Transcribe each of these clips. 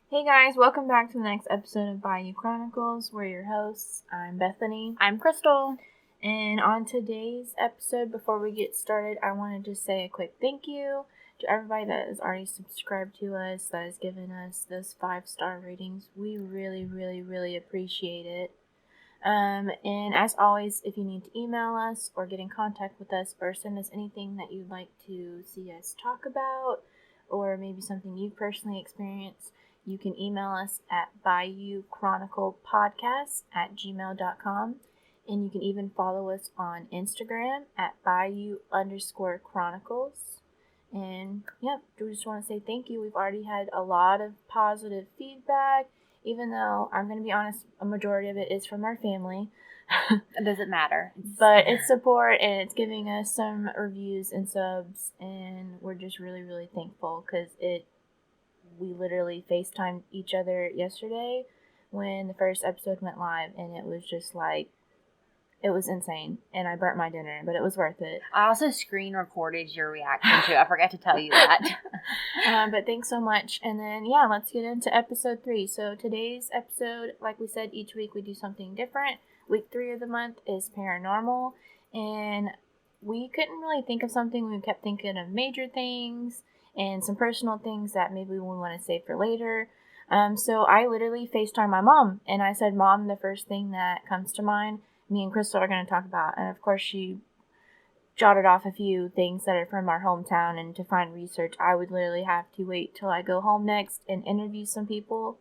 Hey guys, welcome back to the next episode of Bayou Chronicles. We're your hosts. I'm Bethany. I'm Crystal. And on today's episode, before we get started, I wanted to say a quick thank you to everybody that has already subscribed to us, that has given us those 5-star ratings. We really appreciate it. And as always, if you need to email us or get in contact with us or send us anything that you'd like to see us talk about, or maybe something you've personally experienced, you can email us at bayouchroniclepodcast@gmail.com. And you can even follow us on Instagram at bayou_chronicles. And yeah, we just want to say thank you. We've already had a lot of positive feedback, even though I'm going to be honest, a majority of it is from our family. It doesn't matter. But it's support, and it's giving us some reviews and subs, and we're just really thankful because we literally FaceTimed each other yesterday when the first episode went live, and it was just like, it was insane, and I burnt my dinner, but it was worth it. I also screen recorded your reaction to it. I forgot to tell you that. But thanks so much. And then, yeah, let's get into episode 3. So today's episode, like we said, each week we do something different. Week 3 of the month is paranormal, and we couldn't really think of something. We kept thinking of major things and some personal things that maybe we want to save for later. So I literally FaceTimed my mom, and I said, Mom, the first thing that comes to mind, me and Crystal are going to talk about. And of course, she jotted off a few things that are from our hometown, and to find research, I would literally have to wait till I go home next and interview some people.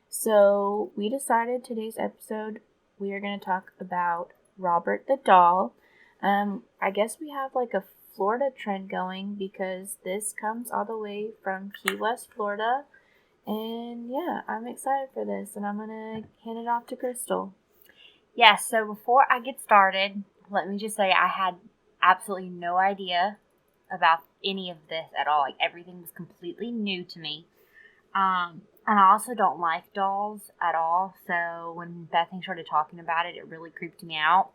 So we decided today's episode, we are going to talk about Robert the Doll. I guess we have like a Florida trend going because this comes all the way from Key West, Florida. And yeah, I'm excited for this, and I'm going to hand it off to Crystal. Yeah, so before I get started, let me just say I had absolutely no idea about any of this at all. Like, everything was completely new to me. And I also don't like dolls at all. So when Bethany started talking about it, it really creeped me out.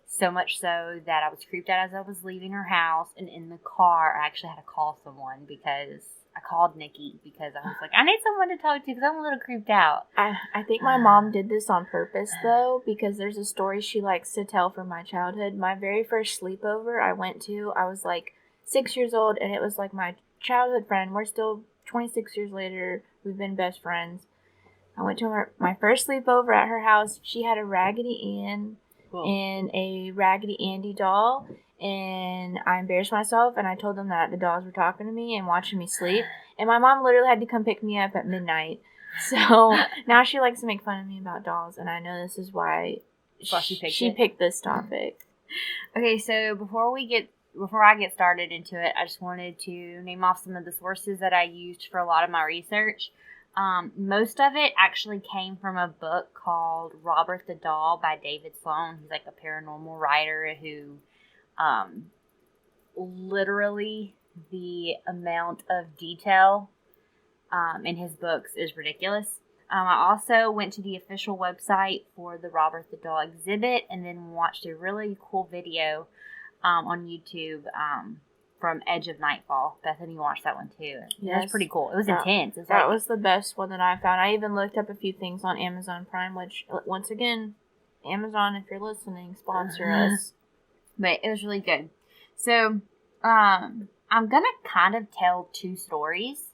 So much so that I was creeped out as I was leaving her house. And in the car, I actually had to call someone because I called Nikki because I was like, I need someone to talk to because I'm a little creeped out. I think my mom did this on purpose, though, because there's a story she likes to tell from my childhood. My very first sleepover I went to, I was like 6 years old, and it was like my childhood friend. We're still 26 years later. We've been best friends. I went to my first sleepover at her house. She had a Raggedy Ann and a Raggedy Andy doll. And I embarrassed myself, and I told them that the dolls were talking to me and watching me sleep. And my mom literally had to come pick me up at midnight. So now she likes to make fun of me about dolls, and I know this is why she picked this topic. Okay, so before I get started into it, I just wanted to name off some of the sources that I used for a lot of my research. Most of it actually came from a book called Robert the Doll by David Sloan. He's like a paranormal writer who... literally the amount of detail in his books is ridiculous. I also went to the official website for the Robert the Doll exhibit and then watched a really cool video on YouTube from Edge of Nightfall. Bethany watched that one too. Yes. It was pretty cool. It was intense. That was the best one that I found. I even looked up a few things on Amazon Prime, which, once again, Amazon, if you're listening, sponsor us. But it was really good. So, I'm going to kind of tell 2 stories.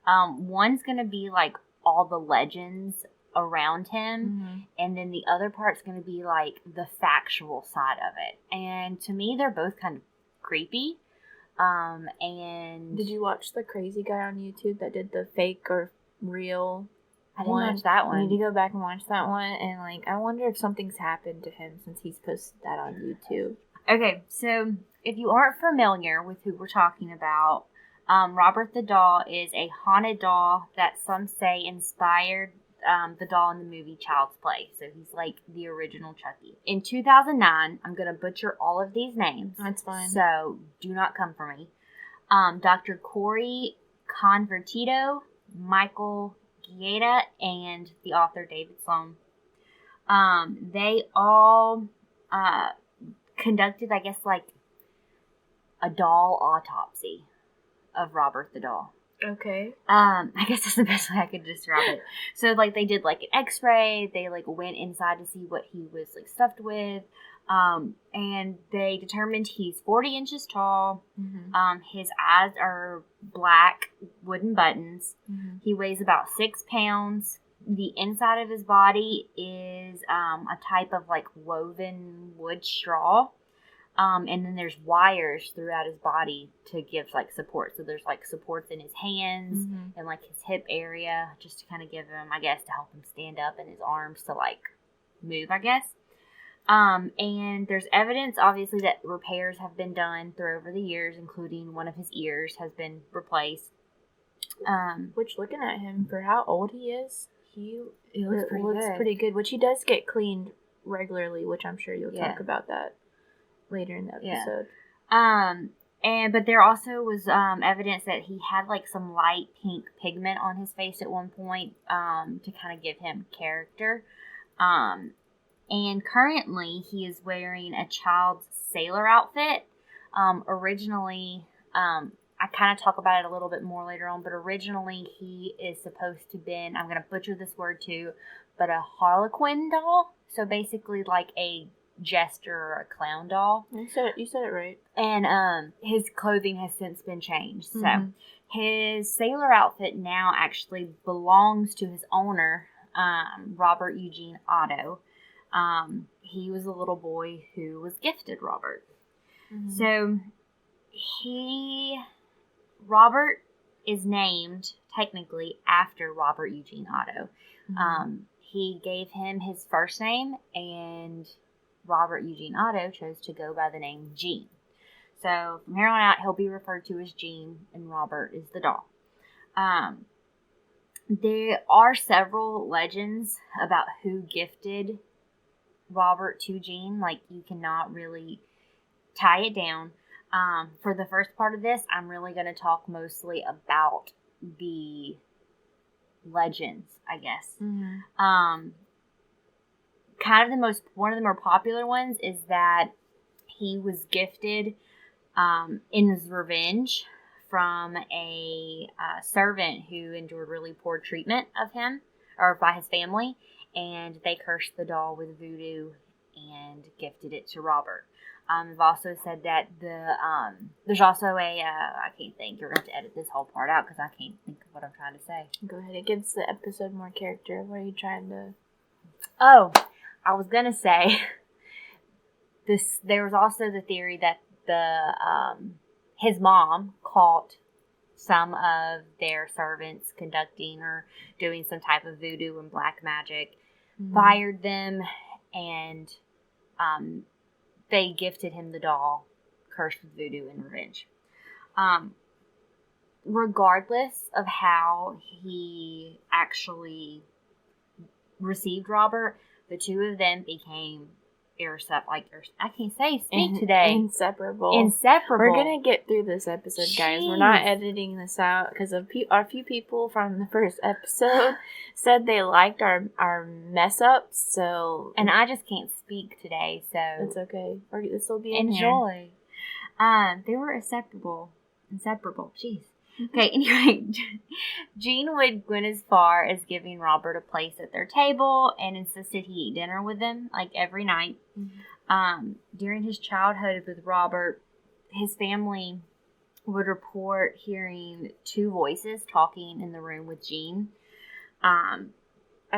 One's going to be like all the legends around him. And then the other part's going to be like the factual side of it. And to me, they're both kind of creepy. And did you watch the crazy guy on YouTube that did the fake or real? I didn't watch that one. You need to go back and watch that one. And like, I wonder if something's happened to him since he's posted that on YouTube. Okay, so if you aren't familiar with who we're talking about, Robert the Doll is a haunted doll that some say inspired the doll in the movie Child's Play. So he's like the original Chucky. In 2009, I'm going to butcher all of these names. That's fine. So do not come for me. Dr. Corey Convertito, Michael Gieda, and the author David Sloan. They all conducted, I guess, like a doll autopsy of Robert the Doll. Okay. I guess that's the best way I could describe it. So, like, they did, like, an x-ray. They, like, went inside to see what he was, like, stuffed with. And they determined he's 40 inches tall. Mm-hmm. His eyes are black wooden buttons. Mm-hmm. He weighs about 6 pounds. The inside of his body is a type of, like, woven wood straw. And then there's wires throughout his body to give, like, support. So there's, like, supports in his hands and, like, his hip area just to kind of give him, I guess, to help him stand up, and his arms to, like, move, I guess. And there's evidence, obviously, that repairs have been done through over the years, including one of his ears has been replaced. Which, looking at him for how old he is, he looks pretty good. Which he does get cleaned regularly, which I'm sure you'll talk about that later in the episode. But there also was evidence that he had, like, some light pink pigment on his face at one point to kind of give him character. And currently he is wearing a child's sailor outfit. Originally, I kind of talk about it a little bit more later on, but originally he is supposed to been, I'm going to butcher this word too, but a harlequin doll. So basically like a jester or a clown doll. You said it right. And his clothing has since been changed. So his sailor outfit now actually belongs to his owner, Robert Eugene Otto. He was a little boy who was gifted Robert. So Robert is named technically after Robert Eugene Otto. He gave him his first name, and Robert Eugene Otto chose to go by the name Gene. So from here on out, he'll be referred to as Gene, and Robert is the doll. There are several legends about who gifted Robert to Gene. Like, you cannot really tie it down. For the first part of this, I'm really going to talk mostly about the legends, I guess. Kind of one of the more popular ones is that he was gifted in his revenge from a servant who endured really poor treatment of him, or by his family, and they cursed the doll with voodoo and gifted it to Robert. They've also said that there's also I can't think, you're going to have to edit this whole part out because I can't think of what I'm trying to say. Go ahead, it gives the episode more character. What are you trying to... Oh, I was going to say, there was also the theory that his mom caught some of their servants conducting or doing some type of voodoo and black magic, fired them, and they gifted him the doll, cursed with voodoo in revenge. Regardless of how he actually received Robert, the two of them became I can't speak today. Inseparable. We're going to get through this episode, guys. We're not editing this out because a few people from the first episode said they liked our mess ups. So, and I just can't speak today, so it's okay. This will be enjoy. They were inseparable. Jeez. Okay, anyway, Gene would went as far as giving Robert a place at their table and insisted he eat dinner with them, like, every night. During his childhood with Robert, his family would report hearing two voices talking in the room with Gene. I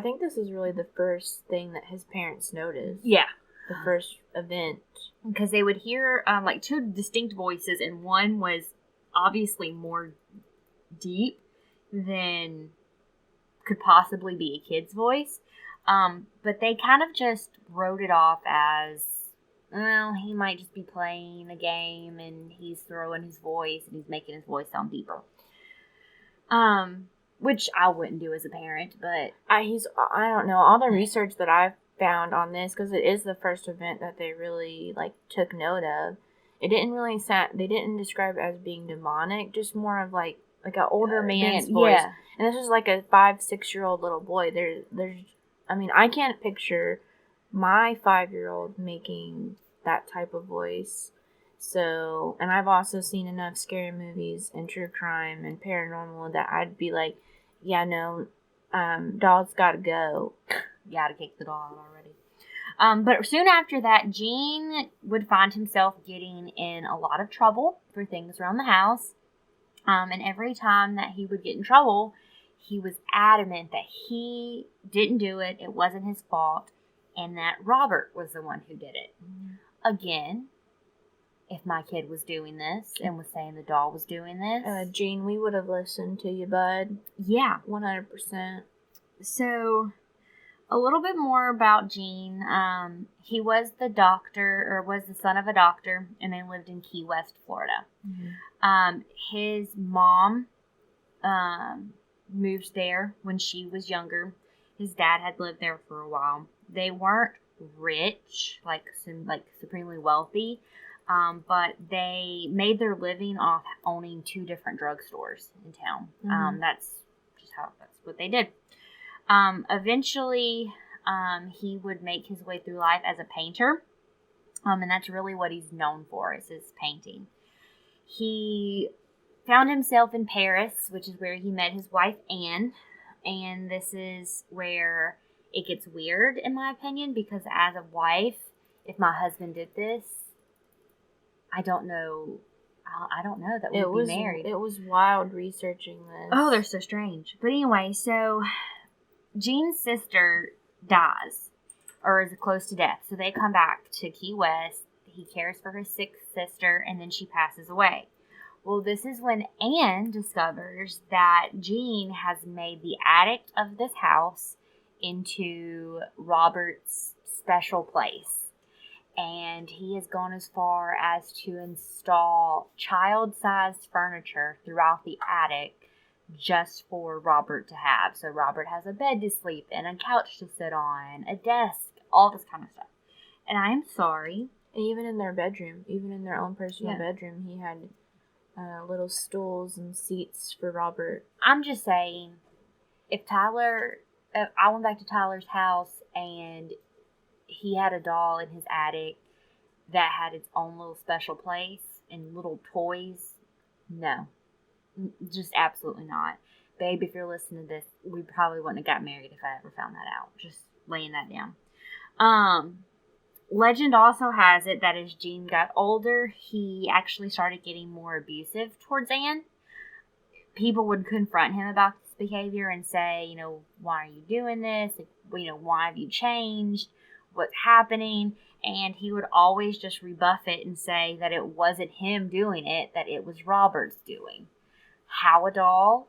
think this is really the first thing that his parents noticed. Yeah. The first event. Because they would hear, like, two distinct voices, and one was obviously more deep than could possibly be a kid's voice. But they kind of just wrote it off as, well, he might just be playing a game and he's throwing his voice and he's making his voice sound deeper. Which I wouldn't do as a parent, but I don't know, all the research that I've found on this, because it is the first event that they really, like, took note of. It didn't really they didn't describe it as being demonic, just more of like an older man's voice. Yeah. And this was like a 5-6-year-old little boy. I mean, I can't picture my 5-year-old making that type of voice. So, and I've also seen enough scary movies and true crime and paranormal that I'd be like, yeah, no, doll's gotta go. Gotta kick the doll out already. But soon after that, Gene would find himself getting in a lot of trouble for things around the house. And every time that he would get in trouble, he was adamant that he didn't do it, it wasn't his fault, and that Robert was the one who did it. Again, if my kid was doing this and was saying the doll was doing this. Gene, we would have listened to you, bud. Yeah. 100%. So, a little bit more about Gene. He was the son of a doctor, and they lived in Key West, Florida. Mm-hmm. His mom moved there when she was younger. His dad had lived there for a while. They weren't rich, like supremely wealthy, but they made their living off owning 2 different drugstores in town. Mm-hmm. That's what they did. Eventually, he would make his way through life as a painter, and that's really what he's known for, is his painting. He found himself in Paris, which is where he met his wife, Anne, and this is where it gets weird, in my opinion, because as a wife, if my husband did this, I don't know that we'd be married. It was wild researching this. Oh, they're so strange. But anyway, so Gene's sister dies, or is close to death, so they come back to Key West. He cares for his sick sister, and then she passes away. Well, this is when Anne discovers that Gene has made the attic of this house into Robert's special place. And he has gone as far as to install child-sized furniture throughout the attic just for Robert to have. So Robert has a bed to sleep in, a couch to sit on, a desk, all this kind of stuff. And I am sorry. And even in their bedroom, even in their own personal bedroom, he had little stools and seats for Robert. I'm just saying, if I went back to Tyler's house and he had a doll in his attic that had its own little special place and little toys, no. Just absolutely not. Babe, if you're listening to this, we probably wouldn't have got married if I ever found that out. Just laying that down. Legend also has it that as Gene got older, he actually started getting more abusive towards Anne. People would confront him about this behavior and say, why are you doing this? Why have you changed? What's happening? And he would always just rebuff it and say that it wasn't him doing it, that it was Robert's doing. How a doll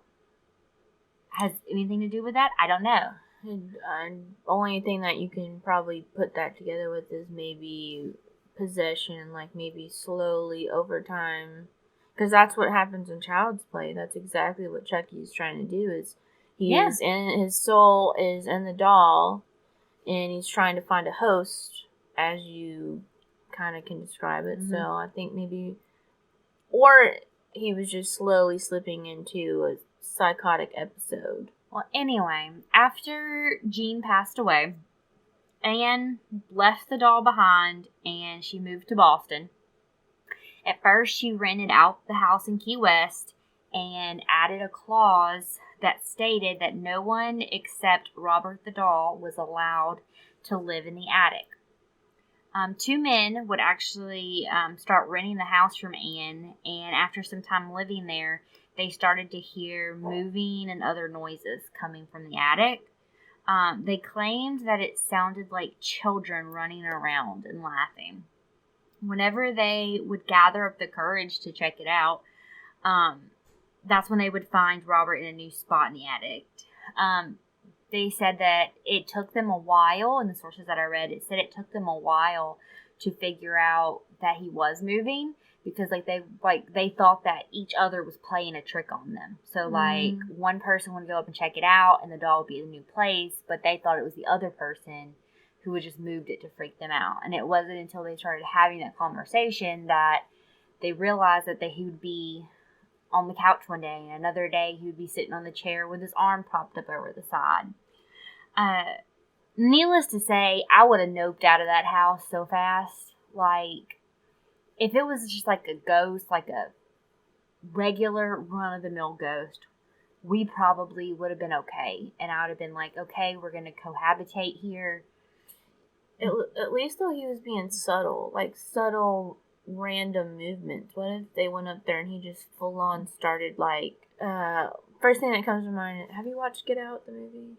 has anything to do with that, I don't know. And only thing that you can probably put that together with is maybe possession, like maybe slowly over time. Because that's what happens in Child's Play. That's exactly what Chucky's trying to do. Is is in his soul is in the doll, and he's trying to find a host, as you kind of can describe it. Mm-hmm. So I think maybe, or he was just slowly slipping into a psychotic episode. Well, anyway, after Gene passed away, Anne left the doll behind and she moved to Boston. At first, she rented out the house in Key West and added a clause that stated that no one except Robert the doll was allowed to live in the attic. 2 men would actually start renting the house from Anne, and after some time living there, they started to hear moving and other noises coming from the attic. They claimed that it sounded like children running around and laughing. Whenever they would gather up the courage to check it out, that's when they would find Robert in a new spot in the attic. They said that it took them a while, in the sources that I read, it said it took them a while to figure out that he was moving, because they thought that each other was playing a trick on them. So one person would go up and check it out and the doll would be in a new place, but they thought it was the other person who had just moved it to freak them out. And it wasn't until they started having that conversation that they realized that he would be on the couch one day, and another day he would be sitting on the chair with his arm propped up over the side. Needless to say, I would have noped out of that house so fast. if it was just like a ghost, like a regular run-of-the-mill ghost, we probably would have been okay. And I would have been like, okay, we're going to cohabitate here. At least though he was being subtle, like subtle random movements. What if they went up there and he just full on started like first thing that comes to mind, have you watched Get Out, the movie?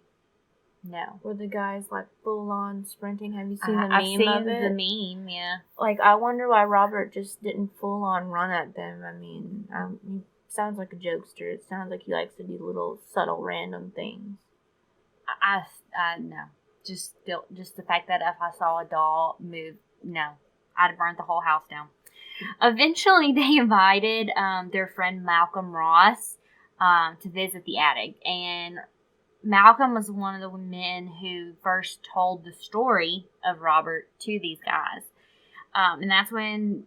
No. Where the guy's like full on sprinting. Have you seen the meme I've seen of it? the meme, yeah. Like, I wonder why Robert just didn't full on run at them. I mean, he sounds like a jokester. It sounds like he likes to do little subtle random things. I no. Just the fact that if I saw a doll move, no, I'd have burnt the whole house down. Eventually, they invited their friend Malcolm Ross to visit the attic, and Malcolm was one of the men who first told the story of Robert to these guys, and that's when,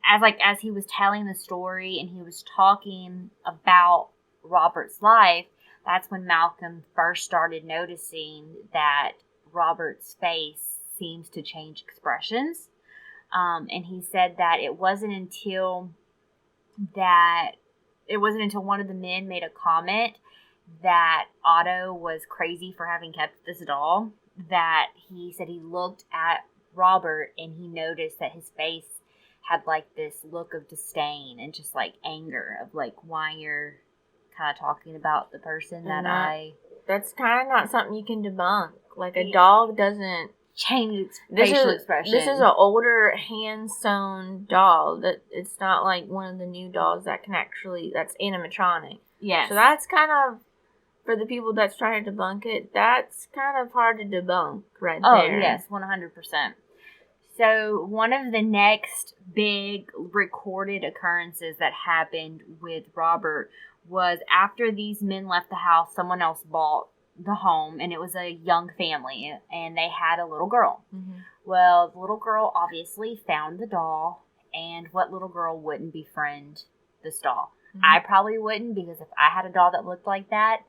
as he was telling the story and he was talking about Robert's life, that's when Malcolm first started noticing that Robert's face seems to change expressions. And he said that it wasn't until one of the men made a comment that Otto was crazy for having kept this doll, that he said he looked at Robert and he noticed that his face had like this look of disdain and just like anger of like, why you're kind of talking about the person that's kind of not something you can debunk. Like, a dog doesn't change its facial expression. This is an older hand-sewn doll. That it's not like one of the new dolls that can actually, that's animatronic. Yes. So that's kind of, for the people that's trying to debunk it, that's kind of hard to debunk there. Oh, yes, 100%. So one of the next big recorded occurrences that happened with Robert was after these men left the house, someone else bought the home, and it was a young family, and they had a little girl. Mm-hmm. Well, the little girl obviously found the doll, and what little girl wouldn't befriend this doll? Mm-hmm. I probably wouldn't, because if I had a doll that looked like that,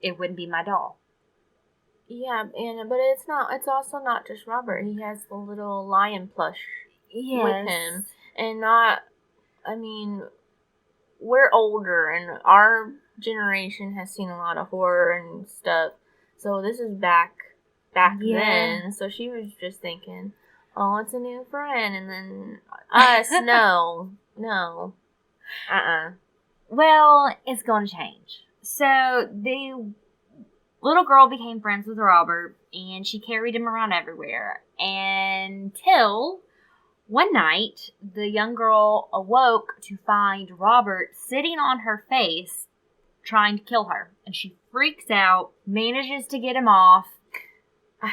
it wouldn't be my doll. Yeah, but it's also not just Robert. He has the little lion plush with him, and we're older, and our generation has seen a lot of horror and stuff. So this is back then. So she was just thinking, oh, it's a new friend. And then us, no. Well, it's going to change. So the little girl became friends with Robert, and she carried him around everywhere. Until one night, the young girl awoke to find Robert sitting on her face, trying to kill her. And she freaks out, manages to get him off,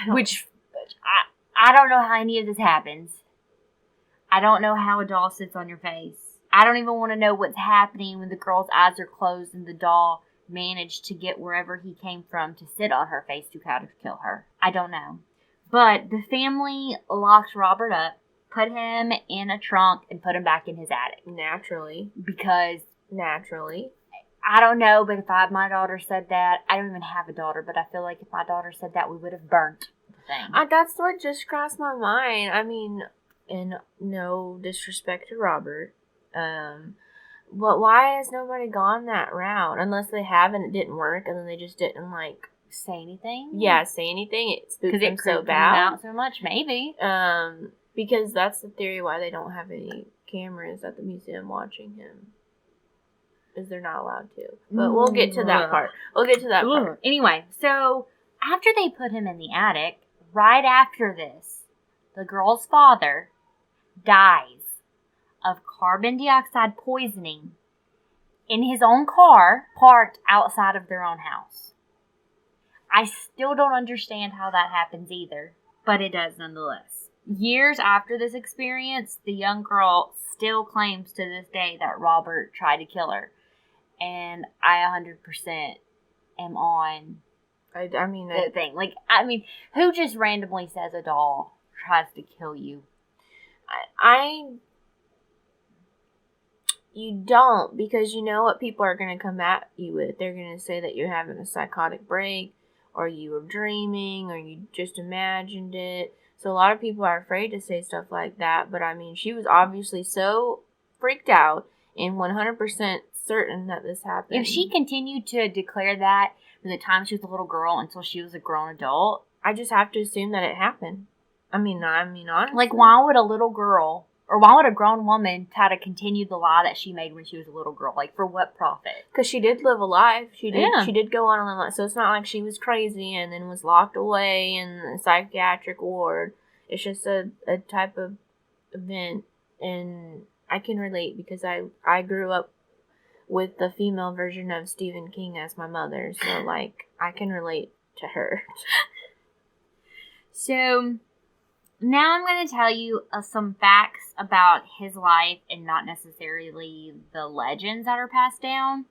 which I don't know how any of this happens. I don't know how a doll sits on your face. I don't even want to know what's happening when the girl's eyes are closed and the doll managed to get wherever he came from to sit on her face to try to kill her. I don't know. But the family locked Robert up, put him in a trunk, and put him back in his attic. Naturally. I don't know, but if my daughter said that, I don't even have a daughter, but I feel like if my daughter said that, we would have burnt the thing. That's what just crossed my mind. I mean, and no disrespect to Robert, but why has nobody gone that route? Unless they have and it didn't work, and then they just didn't say anything. Yeah, say anything. It spooked them so bad. Out so much, maybe. Because that's the theory why they don't have any cameras at the museum watching him. Is they're not allowed to. But we'll get to that part. Anyway, so after they put him in the attic, right after this, the girl's father dies of carbon dioxide poisoning in his own car parked outside of their own house. I still don't understand how that happens either, but it does nonetheless. Years after this experience, the young girl still claims to this day that Robert tried to kill her. And I 100% am on the thing. Who just randomly says a doll tries to kill you? You don't, because you know what people are going to come at you with. They're going to say that you're having a psychotic break, or you were dreaming, or you just imagined it. So a lot of people are afraid to say stuff like that, but I mean, she was obviously so freaked out and 100% certain that this happened. If she continued to declare that from the time she was a little girl until she was a grown adult, I just have to assume that it happened. I mean, honestly. Like, why would a little girl, or why would a grown woman try to continue the lie that she made when she was a little girl? Like, for what profit? Because she did live a life. She did. Yeah. She did go on a life. So it's not like she was crazy and then was locked away in the psychiatric ward. It's just a type of event, and I can relate because I grew up with the female version of Stephen King as my mother, so like I can relate to her. So now I'm going to tell you some facts about his life and not necessarily the legends that are passed down.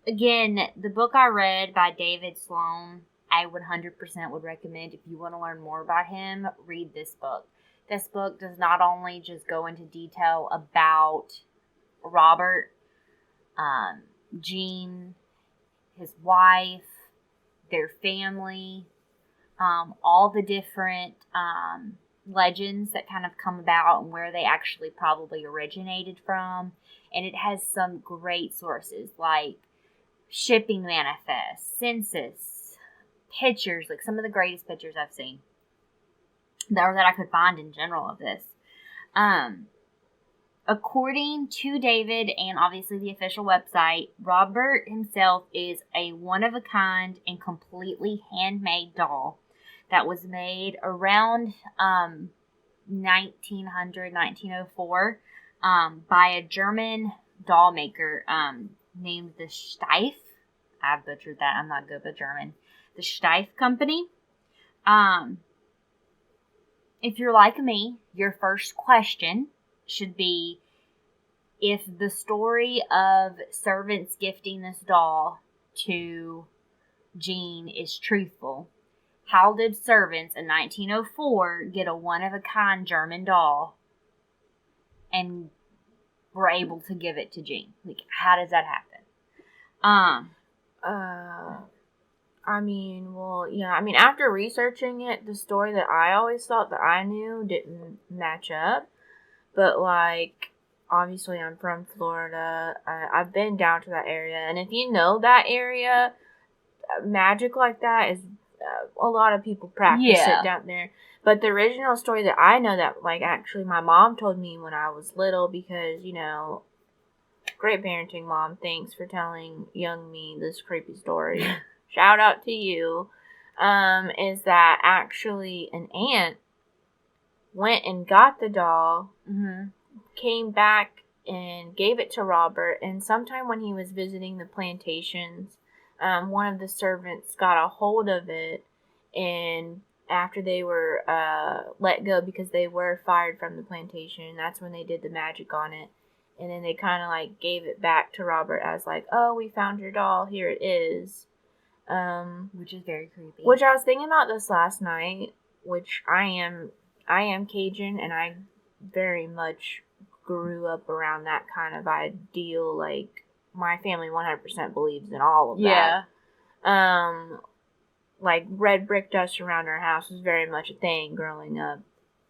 Again, the book I read by David Sloan, I 100% would recommend. If you want to learn more about him, read this book. This book does not only just go into detail about Robert, Jean, his wife, their family, all the different legends that kind of come about and where they actually probably originated from. And it has some great sources like shipping manifests, census, pictures, like some of the greatest pictures I've seen that I could find in general of this. According to David and obviously the official website, Robert himself is a one-of-a-kind and completely handmade doll that was made around 1904 by a German doll maker named the Steiff. I butchered that. I'm not good with German. The Steiff Company. If you're like me, your first question should be, if the story of servants gifting this doll to Jean is truthful, how did servants in 1904 get a one-of-a-kind German doll and were able to give it to Jean? Like, how does that happen? I mean, well, yeah, I mean, after researching it, the story that I always thought that I knew didn't match up. But, like, obviously I'm from Florida. I've been down to that area. And if you know that area, magic like that is, a lot of people practice it down there. But the original story that I know that, like, actually my mom told me when I was little because, you know, great parenting, Mom. Thanks for telling young me this creepy story. Shout out to you. Is that actually an aunt went and got the doll, came back and gave it to Robert, and sometime when he was visiting the plantations, one of the servants got a hold of it, and after they were let go because they were fired from the plantation, that's when they did the magic on it. And then they kind of like gave it back to Robert as like, oh, we found your doll, here it is. Which is very creepy. Which I was thinking about this last night, which I am Cajun, and I very much grew up around that kind of ideal. Like, my family 100% believes in all of that. Yeah. Like, red brick dust around our house was very much a thing growing up.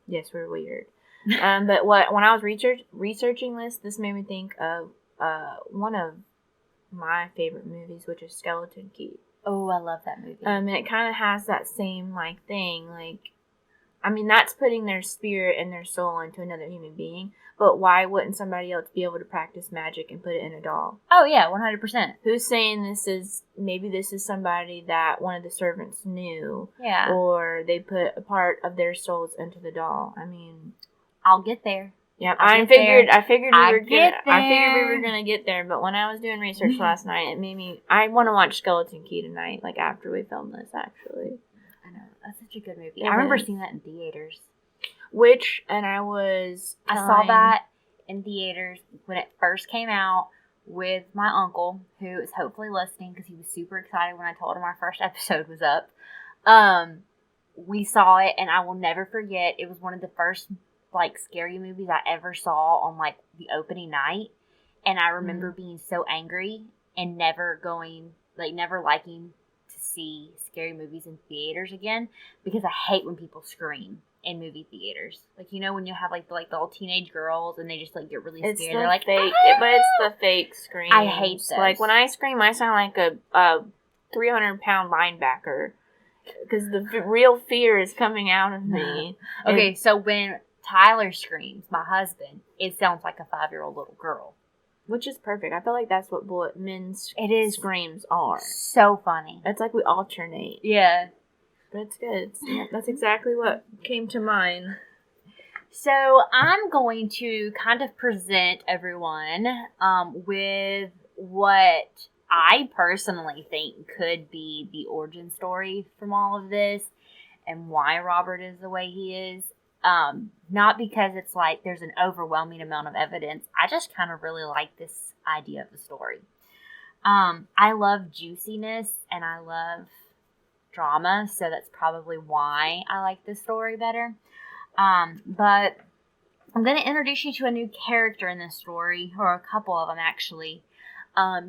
Yes, we're weird. But when I was researching this made me think of one of my favorite movies, which is Skeleton Key. Oh, I love that movie. And it kind of has that same, like, thing. Like, I mean, that's putting their spirit and their soul into another human being. But why wouldn't somebody else be able to practice magic and put it in a doll? Oh, yeah, 100%. Who's saying maybe this is somebody that one of the servants knew? Yeah. Or they put a part of their souls into the doll. I mean, I'll get there. Yeah, I figured we were gonna get there, but when I was doing research last night, it made me. I want to watch Skeleton Key tonight, like after we film this. Actually, I know that's such a good movie. I remember seeing that in theaters. I saw that in theaters when it first came out with my uncle, who is hopefully listening because he was super excited when I told him our first episode was up. We saw it, and I will never forget. It was one of the first like scary movies I ever saw on like the opening night, and I remember being so angry and never going like never liking to see scary movies in theaters again because I hate when people scream in movie theaters. Like, you know, when you have like the all teenage girls and they just like get really scared. They're like fake, ah! But it's the fake scream. I hate those. Like when I scream, I sound like a 300-pound linebacker because the real fear is coming out of me. Okay, so when Tyler screams, my husband, it sounds like a 5-year-old little girl. Which is perfect. I feel like that's what men's screams are. So funny. It's like we alternate. Yeah. But it's good. That's exactly what came to mind. So I'm going to kind of present everyone with what I personally think could be the origin story from all of this and why Robert is the way he is. Not because it's like there's an overwhelming amount of evidence. I just kind of really like this idea of the story. I love juiciness and I love drama, so that's probably why I like this story better. But I'm going to introduce you to a new character in this story, or a couple of them actually.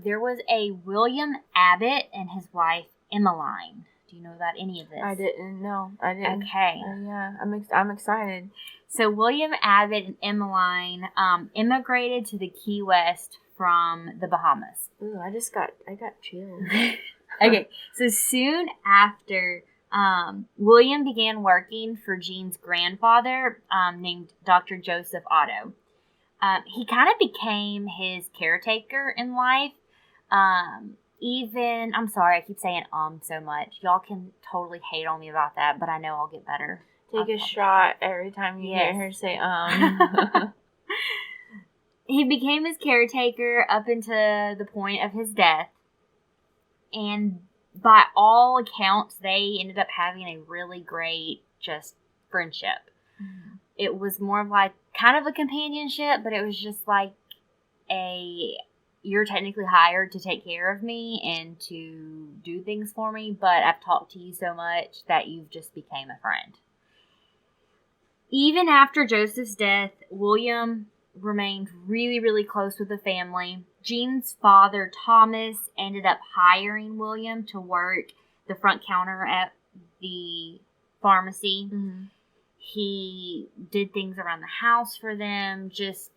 There was a William Abbott and his wife Emmeline. Do you know about any of this? I didn't know. I didn't. Okay. Yeah, I'm excited. So William Abbott and Emmeline immigrated to the Key West from the Bahamas. Ooh, I got chills. Okay, so soon after, William began working for Jean's grandfather, named Dr. Joseph Otto. He kind of became his caretaker in life. I'm sorry, I keep saying so much. Y'all can totally hate on me about that, but I know I'll get better. Take a shot every time you hear her say He became his caretaker up until the point of his death. And by all accounts, they ended up having a really great just friendship. Mm-hmm. It was more of like kind of a companionship, but it was just like you're technically hired to take care of me and to do things for me, but I've talked to you so much that you've just became a friend. Even after Joseph's death, William remained really, really close with the family. Jean's father, Thomas, ended up hiring William to work the front counter at the pharmacy. Mm-hmm. He did things around the house for them, just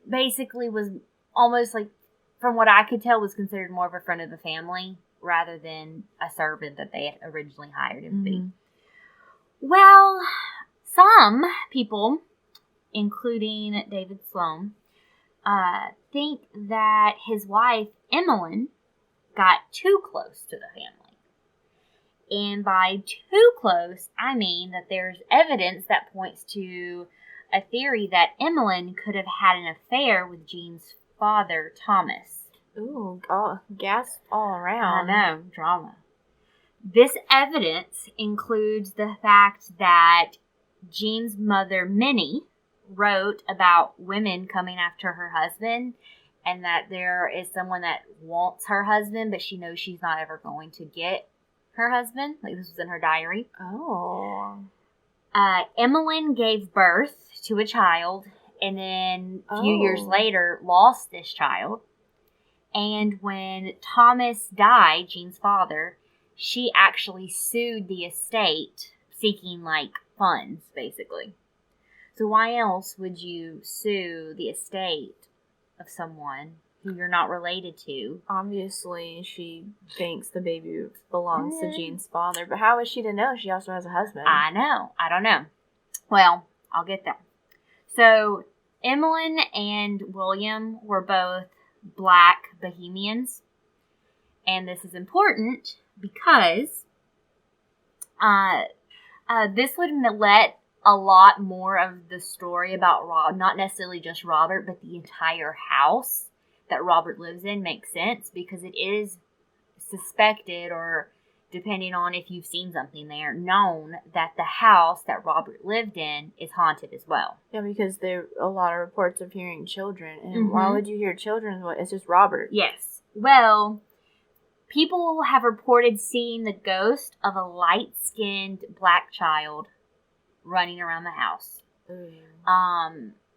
basically was almost like, from what I could tell, was considered more of a friend of the family rather than a servant that they had originally hired him to be. Well, some people, including David Sloan, think that his wife, Emmeline, got too close to the family. And by too close, I mean that there's evidence that points to a theory that Emmeline could have had an affair with Jean's father, Thomas. Ooh, gas all around. I know, drama. This evidence includes the fact that Jean's mother, Minnie, wrote about women coming after her husband, and that there is someone that wants her husband, but she knows she's not ever going to get her husband. Like, this was in her diary. Oh. Emmeline gave birth to a child, and then a few years later lost this child. And when Thomas died, Jean's father, she actually sued the estate, seeking, like, funds, basically. So why else would you sue the estate of someone who you're not related to? Obviously, she thinks the baby belongs to Jean's father, but how is she to know she also has a husband? I know. I don't know. Well, I'll get there. So, Emmeline and William were both Black Bohemians, and this is important because this would let a lot more of the story about not necessarily just Robert, but the entire house that Robert lives in makes sense, because it is suspected, or depending on if you've seen something there, known that the house that Robert lived in is haunted as well. Yeah, because there are a lot of reports of hearing children, and why would you hear children? It's just Robert. Yes. Well, people have reported seeing the ghost of a light-skinned black child running around the house.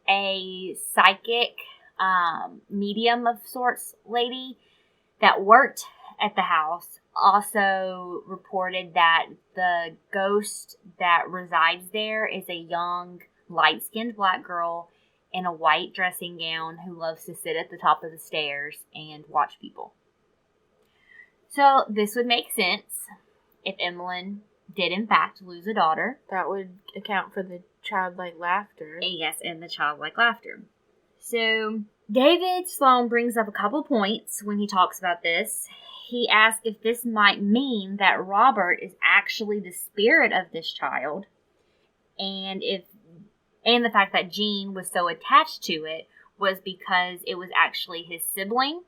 A psychic medium of sorts lady that worked at the house also reported that the ghost that resides there is a young, light-skinned black girl in a white dressing gown who loves to sit at the top of the stairs and watch people. So this would make sense if Emmeline did in fact lose a daughter. That would account for the childlike laughter. Yes, and the childlike laughter. So David Sloan brings up a couple points when he talks about this. He asks if this might mean that Robert is actually the spirit of this child, and the fact that Jean was so attached to it was because it was actually his sibling,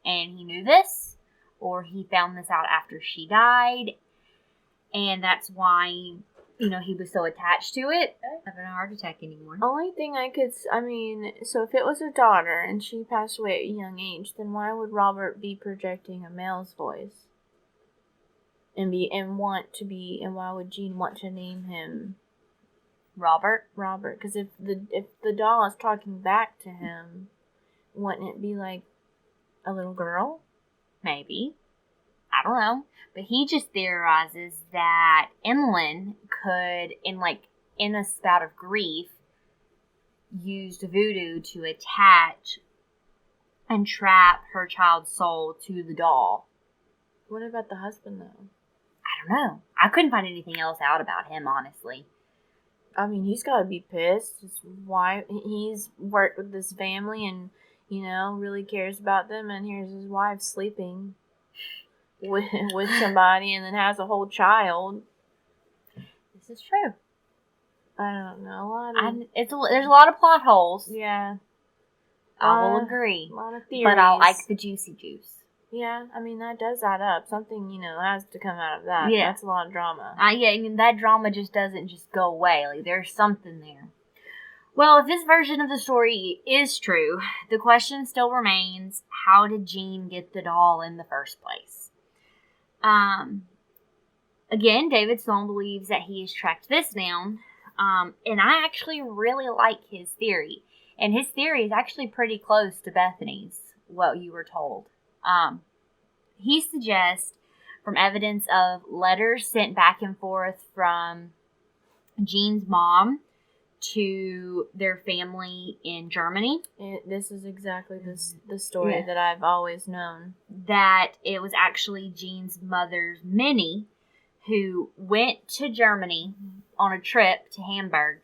and he knew this, or he found this out after she died, and that's why, he was so attached to it. Having a heart attack anymore. Only thing so if it was a daughter and she passed away at a young age, then why would Robert be projecting a male's voice? And why would Jean want to name him Robert? Robert, because if the doll is talking back to him, wouldn't it be like a little girl? Maybe. I don't know. But he just theorizes that Emmeline could, in a spout of grief, used voodoo to attach and trap her child's soul to the doll. What about the husband, though? I don't know. I couldn't find anything else out about him, honestly. I mean, he's got to be pissed. He's worked with this family and, really cares about them, and here's his wife sleeping with somebody and then has a whole child. This is true. I don't know. There's a lot of plot holes. Yeah. I will agree. A lot of theories. But I like the juicy juice. Yeah, that does add up. Something, has to come out of that. Yeah. That's a lot of drama. That drama just doesn't just go away. Like, there's something there. Well, if this version of the story is true, the question still remains, how did Jean get the doll in the first place? Again, David Sloan believes that he has tracked this down, and I actually really like his theory. And his theory is actually pretty close to Bethany's, what you were told. He suggests, from evidence of letters sent back and forth from Jean's mom to their family in Germany. This is exactly the story that I've always known. That it was actually Jean's mother's Minnie who went to Germany on a trip to Hamburg,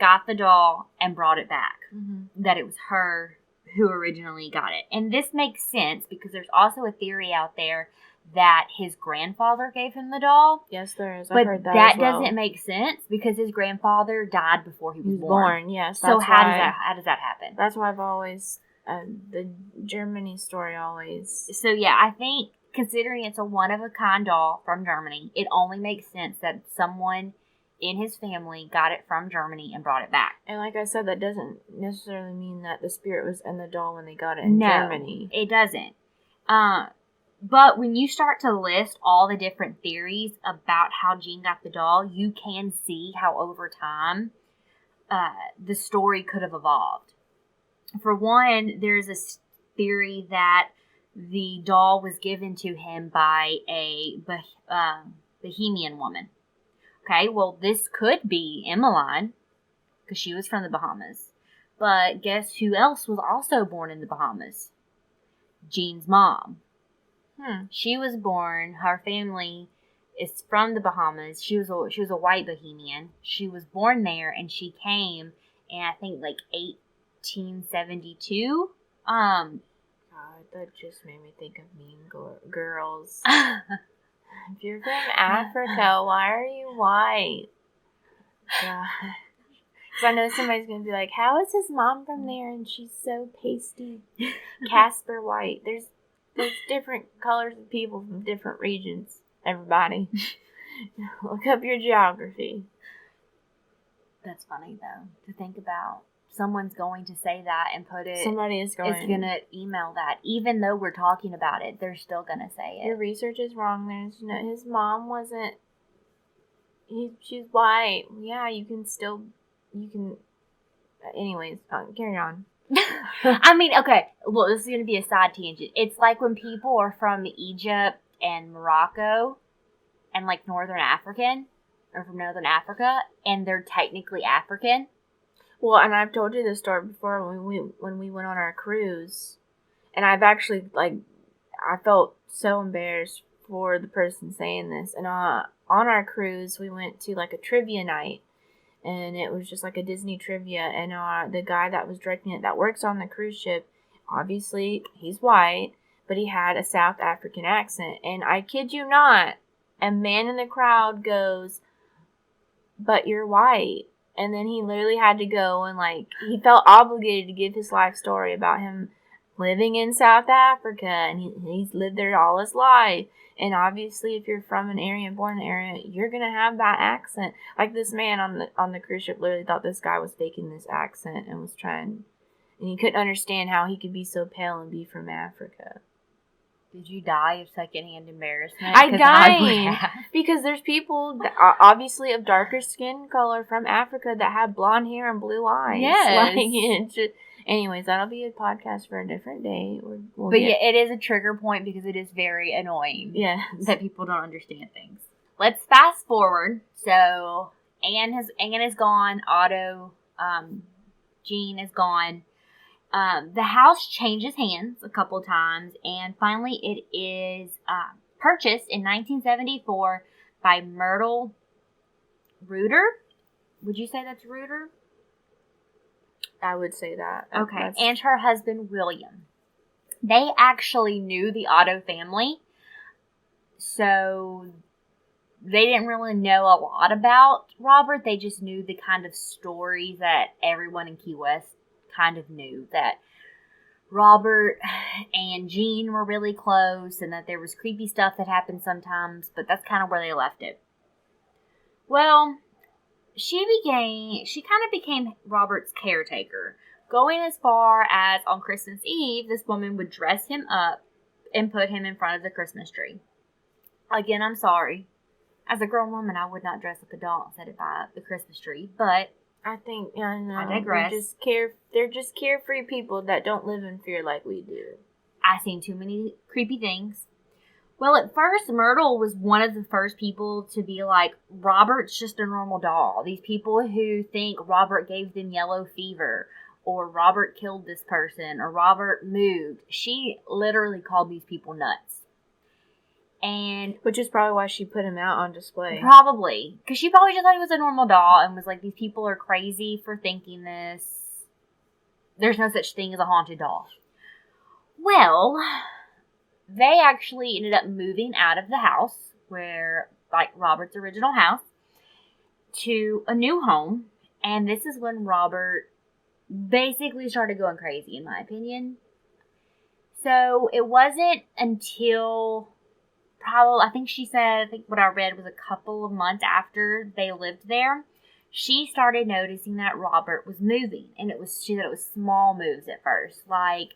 got the doll, and brought it back. Mm-hmm. That it was her who originally got it. And this makes sense because there's also a theory out there that his grandfather gave him the doll. Yes, there is. I've heard that that as well. Doesn't make sense because his grandfather died before he was born. Yes. So how does that happen? That's why I've always the Germany story always. So yeah, I think considering it's a one of a kind doll from Germany, it only makes sense that someone in his family got it from Germany and brought it back. And like I said, that doesn't necessarily mean that the spirit was in the doll when they got it in Germany. It doesn't. But when you start to list all the different theories about how Jean got the doll, you can see how over time the story could have evolved. For one, there's a theory that the doll was given to him by a Bohemian woman. Okay, well, this could be Emmeline, because she was from the Bahamas. But guess who else was also born in the Bahamas? Jean's mom. She was born, her family is from the Bahamas. She was a white Bohemian. She was born there, and she came in, I think, 1872. God, that just made me think of Mean Girls. If you're from Africa, why are you white? God. Because I know somebody's going to be like, how is his mom from there and she's so pasty, Casper white? There's different colors of people from different regions, everybody. Look up your geography. That's funny, though, to think about. Someone's going to say that and put it. Somebody is going to email that. Even though we're talking about it, they're still going to say it. Your research is wrong. His mom wasn't. She's white. Yeah, you can. Anyways, carry on. I mean, okay, well, this is going to be a side tangent. It's like when people are from Egypt and Morocco and like Northern African or from Northern Africa and they're technically African. Well, and I've told you this story before when we went on our cruise, and I've actually I felt so embarrassed for the person saying this. And on our cruise, we went to like a trivia night, and it was just like a Disney trivia. And the guy that was directing it, that works on the cruise ship, obviously he's white, but he had a South African accent. And I kid you not, a man in the crowd goes, "But you're white." And then he literally had to go and he felt obligated to give his life story about him living in South Africa, and he's lived there all his life. And obviously, if you're from an area and born in an area, you're gonna have that accent. Like this man on the cruise ship literally thought this guy was faking this accent and was trying, and he couldn't understand how he could be so pale and be from Africa. Did you die of secondhand embarrassment? I died because there's people that are obviously of darker skin color from Africa that have blonde hair and blue eyes. Yes. Anyways, that'll be a podcast for a different day. Yeah, it is a trigger point because it is very annoying. Yeah, that people don't understand things. Let's fast forward. So Anne is gone. Otto, Jean is gone. The house changes hands a couple times, and finally it is purchased in 1974 by Myrtle Reuter. Would you say that's Reuter? I would say that. Okay, and her husband, William. They actually knew the Otto family, so they didn't really know a lot about Robert. They just knew the kind of stories that everyone in Key West kind of knew, that Robert and Jean were really close and that there was creepy stuff that happened sometimes, but that's kind of where they left it. Well, she kind of became Robert's caretaker, going as far as on Christmas Eve, this woman would dress him up and put him in front of the Christmas tree. Again, I'm sorry. As a grown woman, I would not dress up a doll and set it by the Christmas tree, but I think, I know. I digress. They're just carefree people that don't live in fear like we do. I've seen too many creepy things. Well, at first, Myrtle was one of the first people to be like, Robert's just a normal doll. These people who think Robert gave them yellow fever, or Robert killed this person, or Robert moved. She literally called these people nuts. And which is probably why she put him out on display. Probably. Because she probably just thought he was a normal doll and was like, these people are crazy for thinking this. There's no such thing as a haunted doll. Well, they actually ended up moving out of the house, where, like Robert's original house, to a new home. And this is when Robert basically started going crazy, in my opinion. So it wasn't until I think she said, what I read was a couple of months after they lived there, she started noticing that Robert was moving. And she said it was small moves at first. Like,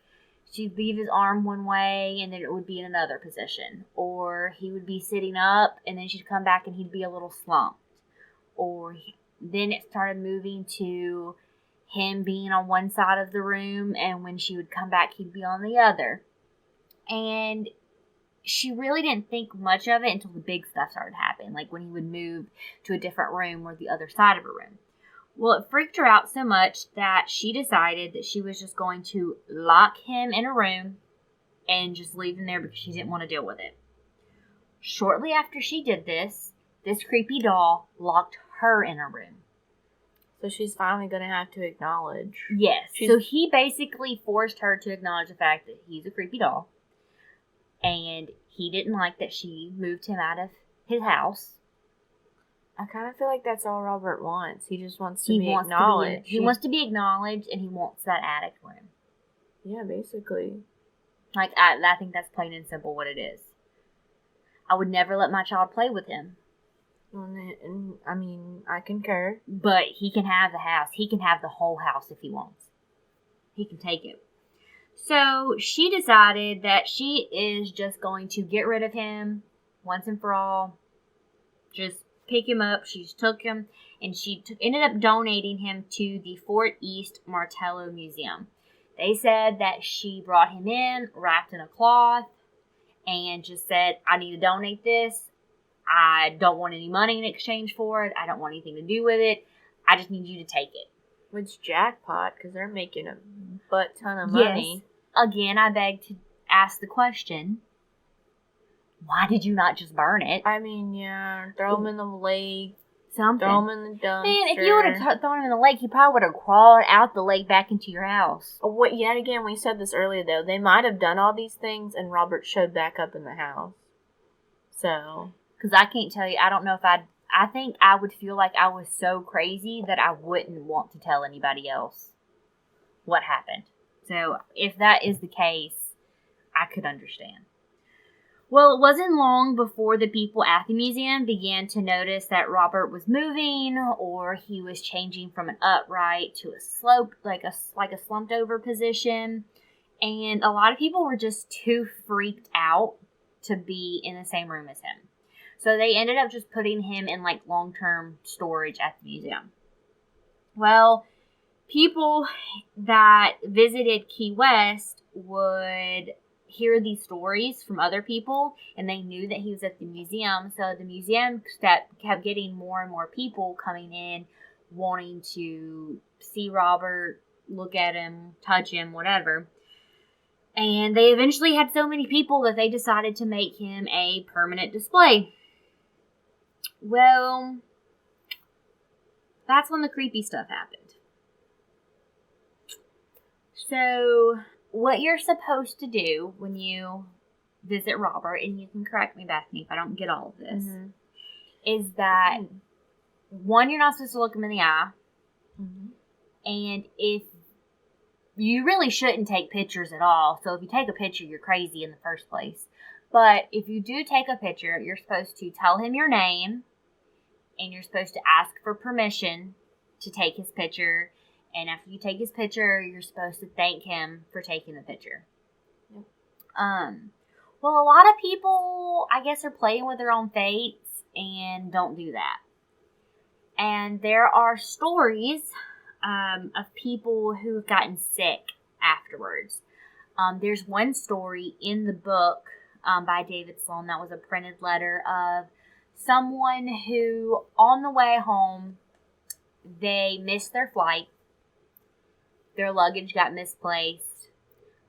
she'd leave his arm one way and then it would be in another position. Or he would be sitting up and then she'd come back and he'd be a little slumped. Or then it started moving to him being on one side of the room, and when she would come back, he'd be on the other. And she really didn't think much of it until the big stuff started happening, like when he would move to a different room or the other side of a room. Well, it freaked her out so much that she decided that she was just going to lock him in a room and just leave him there because she didn't want to deal with it. Shortly after she did this creepy doll locked her in a room. So she's finally going to have to acknowledge. Yes. So he basically forced her to acknowledge the fact that he's a creepy doll. And he didn't like that she moved him out of his house. I kind of feel like that's all Robert wants. He just wants to be acknowledged. He wants to be acknowledged, and he wants that attic room. Yeah, basically. Like, I think that's plain and simple what it is. I would never let my child play with him. And I mean, I concur. But he can have the house. He can have the whole house if he wants. He can take it. So she decided that she is just going to get rid of him once and for all. Just pick him up. She took him and she ended up donating him to the Fort East Martello Museum. They said that she brought him in, wrapped in a cloth, and just said, I need to donate this. I don't want any money in exchange for it. I don't want anything to do with it. I just need you to take it. Which jackpot, because they're making a butt ton of money. Yes. Again, I beg to ask the question, why did you not just burn it? I mean, yeah, throw him in the lake. Something. Throw him in the dumpster. Man, if you would have thrown him in the lake, he probably would have crawled out the lake back into your house. What? Yet again, we said this earlier, though. They might have done all these things, and Robert showed back up in the house. So. Because I can't tell you, I don't know if I think I would feel like I was so crazy that I wouldn't want to tell anybody else what happened. So, if that is the case, I could understand. Well, it wasn't long before the people at the museum began to notice that Robert was moving, or he was changing from an upright to a slope, like a slumped over position. And a lot of people were just too freaked out to be in the same room as him. So they ended up just putting him in like long-term storage at the museum. Well, people that visited Key West would hear these stories from other people, and they knew that he was at the museum. So the museum kept getting more and more people coming in, wanting to see Robert, look at him, touch him, whatever. And they eventually had so many people that they decided to make him a permanent display. Well, that's when the creepy stuff happened. So, what you're supposed to do when you visit Robert, and you can correct me, Bethany, if I don't get all of this, is that, one, you're not supposed to look him in the eye, and if you really shouldn't take pictures at all, so if you take a picture, you're crazy in the first place. But if you do take a picture, you're supposed to tell him your name, and you're supposed to ask for permission to take his picture. And after you take his picture, you're supposed to thank him for taking the picture. Yep. Well, a lot of people, I guess, are playing with their own fates and don't do that. And there are stories of people who've gotten sick afterwards. There's one story in the book by David Sloan that was a printed letter of someone who, on the way home, they missed their flight. Their luggage got misplaced.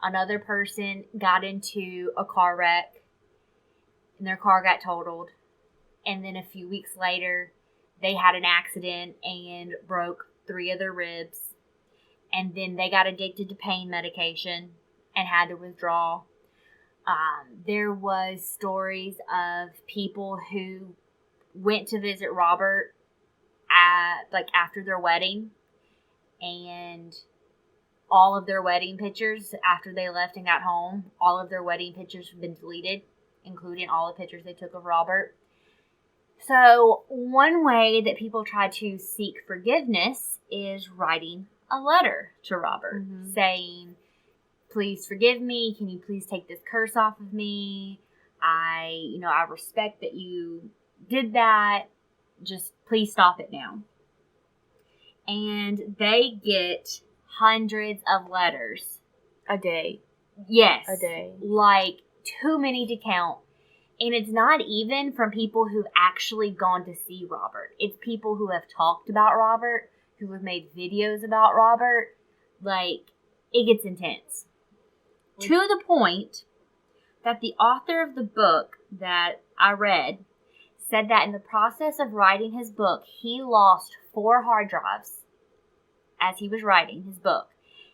Another person got into a car wreck, and their car got totaled. And then a few weeks later, they had an accident and broke 3 of their ribs. And then they got addicted to pain medication and had to withdraw. There was stories of people who went to visit Robert after their wedding, and all of their wedding pictures, after they left and got home, all of their wedding pictures have been deleted, including all the pictures they took of Robert. So one way that people try to seek forgiveness is writing a letter to Robert saying, please forgive me. Can you please take this curse off of me? I respect that you did that. Just please stop it now. And they get hundreds of letters. A day. Yes. A day. Like, too many to count. And it's not even from people who've actually gone to see Robert. It's people who have talked about Robert, who have made videos about Robert. Like, it gets intense. To the point that the author of the book that I read said that in the process of writing his book, he lost 4 hard drives as he was writing his book.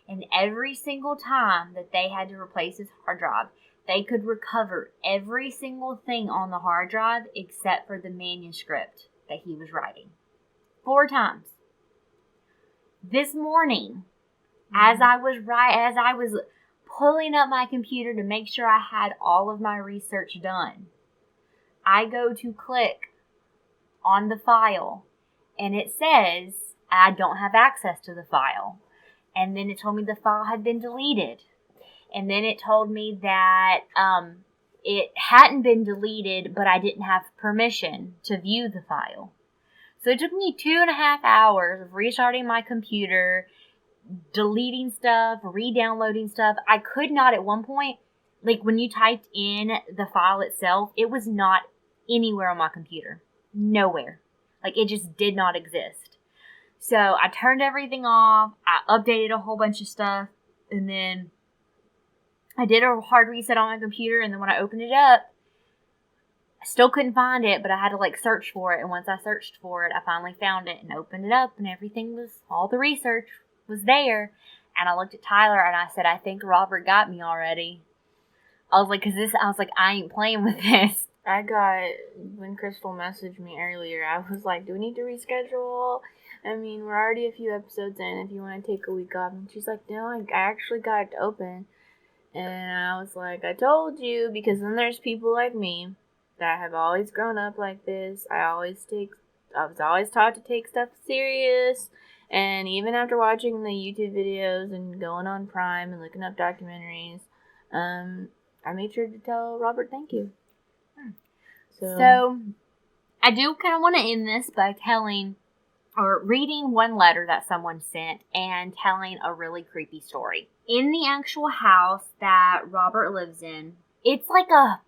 And every single time that they had to replace his hard drive, they could recover every single thing on the hard drive except for the manuscript that he was writing. 4 times. This morning, as I was pulling up my computer to make sure I had all of my research done, I go to click on the file, and it says I don't have access to the file. And then it told me the file had been deleted. And then it told me that it hadn't been deleted, but I didn't have permission to view the file. So it took me 2.5 hours of restarting my computer, deleting stuff, re-downloading stuff. I could not at one point, like when you typed in the file itself, it was not anywhere on my computer. Nowhere. Like it just did not exist. So I turned everything off. I updated a whole bunch of stuff. And then I did a hard reset on my computer. And then when I opened it up, I still couldn't find it, but I had to like search for it. And once I searched for it, I finally found it and opened it up. And everything was, all the research was there. And I looked at Tyler and I said, I think Robert got me already. I was like, I ain't playing with this. When Crystal messaged me earlier, I was like, do we need to reschedule? I mean, we're already a few episodes in if you want to take a week off. And she's like, no, I actually got it to open. And I was like, I told you, because then there's people like me that have always grown up like this. I was always taught to take stuff serious. And even after watching the YouTube videos and going on Prime and looking up documentaries, I made sure to tell Robert thank you. So I do kind of want to end this by reading one letter that someone sent and telling a really creepy story. In the actual house that Robert lives in, it's like a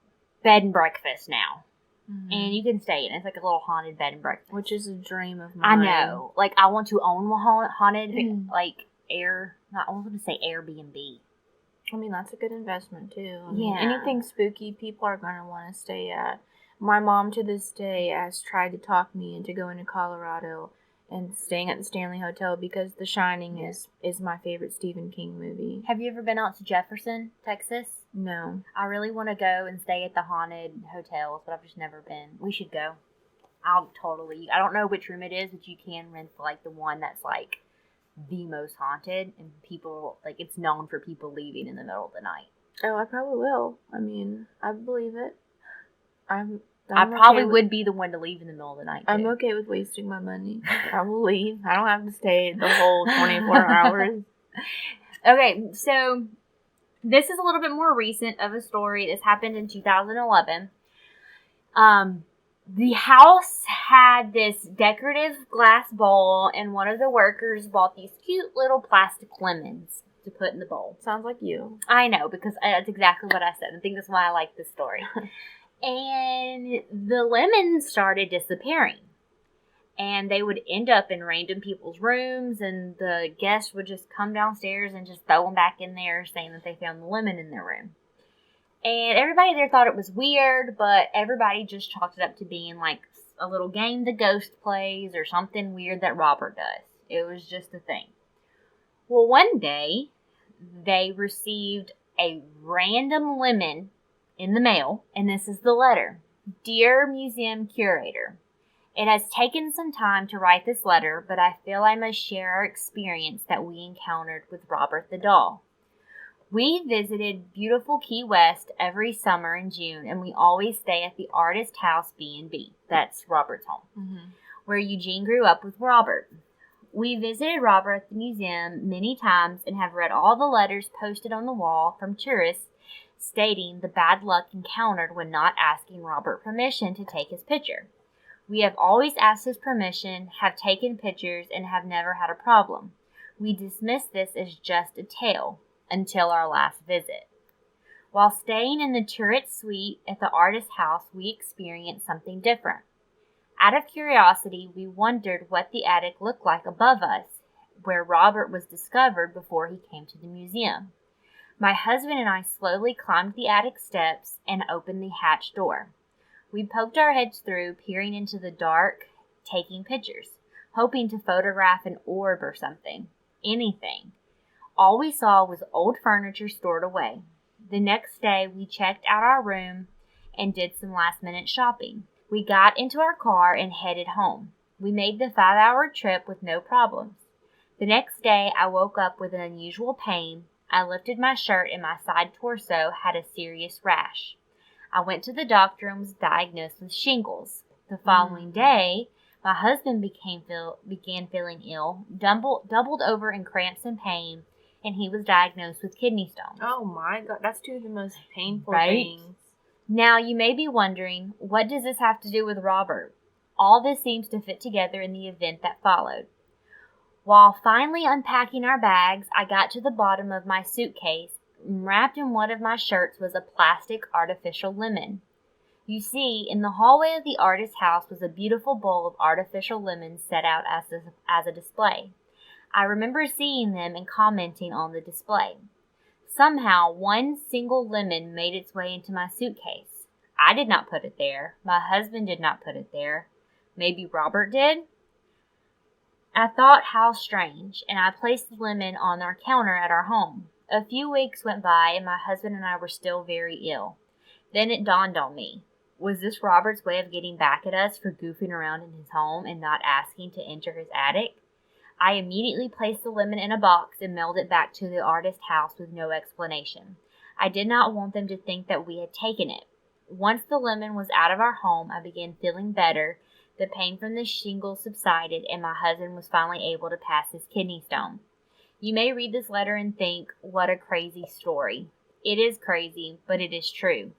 bed and breakfast now. Mm-hmm. And you can stay in it. It's like a little haunted bed and breakfast. Which is a dream of mine. I know. Like, I want to own a haunted, I want to say Airbnb. I mean, that's a good investment, too. I mean, anything spooky, people are going to want to stay at. My mom, to this day, has tried to talk me into going to Colorado and staying at the Stanley Hotel because The Shining is my favorite Stephen King movie. Have you ever been out to Jefferson, Texas? No. I really want to go and stay at the haunted hotels, but I've just never been. We should go. I don't know which room it is, but you can rent, like, the one that's, like, the most haunted, and people, like, it's known for people leaving in the middle of the night. Oh, I probably will. I mean, I believe it. I probably would be the one to leave in the middle of the night, too. I'm okay with wasting my money. I will leave. I don't have to stay the whole 24 hours. Okay, so this is a little bit more recent of a story. This happened in 2011. The house had this decorative glass bowl, and one of the workers bought these cute little plastic lemons to put in the bowl. Sounds like you. I know, because that's exactly what I said. I think that's why I like this story. And the lemons started disappearing. And they would end up in random people's rooms, and the guests would just come downstairs and just throw them back in there, saying that they found the lemon in their room. And everybody there thought it was weird, but everybody just chalked it up to being like a little game the ghost plays or something weird that Robert does. It was just a thing. Well, one day, they received a random lemon in the mail, and this is the letter. Dear Museum Curator, it has taken some time to write this letter, but I feel I must share our experience that we encountered with Robert the doll. We visited beautiful Key West every summer in June, and we always stay at the Artist House B&B. That's Robert's home, where Eugene grew up with Robert. We visited Robert at the museum many times and have read all the letters posted on the wall from tourists stating the bad luck encountered when not asking Robert permission to take his picture. We have always asked his permission, have taken pictures, and have never had a problem. We dismiss this as just a tale until our last visit. While staying in the turret suite at the artist's house, we experienced something different. Out of curiosity, we wondered what the attic looked like above us, where Robert was discovered before he came to the museum. My husband and I slowly climbed the attic steps and opened the hatch door. We poked our heads through, peering into the dark, taking pictures, hoping to photograph an orb or something. Anything. All we saw was old furniture stored away. The next day, we checked out our room and did some last-minute shopping. We got into our car and headed home. We made the 5-hour trip with no problems. The next day, I woke up with an unusual pain. I lifted my shirt and my side torso had a serious rash. I went to the doctor and was diagnosed with shingles. The following day, my husband began feeling ill, doubled over in cramps and pain, and he was diagnosed with kidney stones. Oh my God, that's two of the most painful things. Now, you may be wondering, what does this have to do with Robert? All this seems to fit together in the event that followed. While finally unpacking our bags, I got to the bottom of my suitcase. Wrapped in one of my shirts was a plastic artificial lemon. You see, in the hallway of the artist's house was a beautiful bowl of artificial lemons set out as a display. I remember seeing them and commenting on the display. Somehow, one single lemon made its way into my suitcase. I did not put it there. My husband did not put it there. Maybe Robert did? I thought how strange, and I placed the lemon on our counter at our home. A few weeks went by, and my husband and I were still very ill. Then it dawned on me. Was this Robert's way of getting back at us for goofing around in his home and not asking to enter his attic? I immediately placed the lemon in a box and mailed it back to the artist's house with no explanation. I did not want them to think that we had taken it. Once the lemon was out of our home, I began feeling better. The pain from the shingles subsided, and my husband was finally able to pass his kidney stone. You may read this letter and think, what a crazy story. It is crazy, but it is true.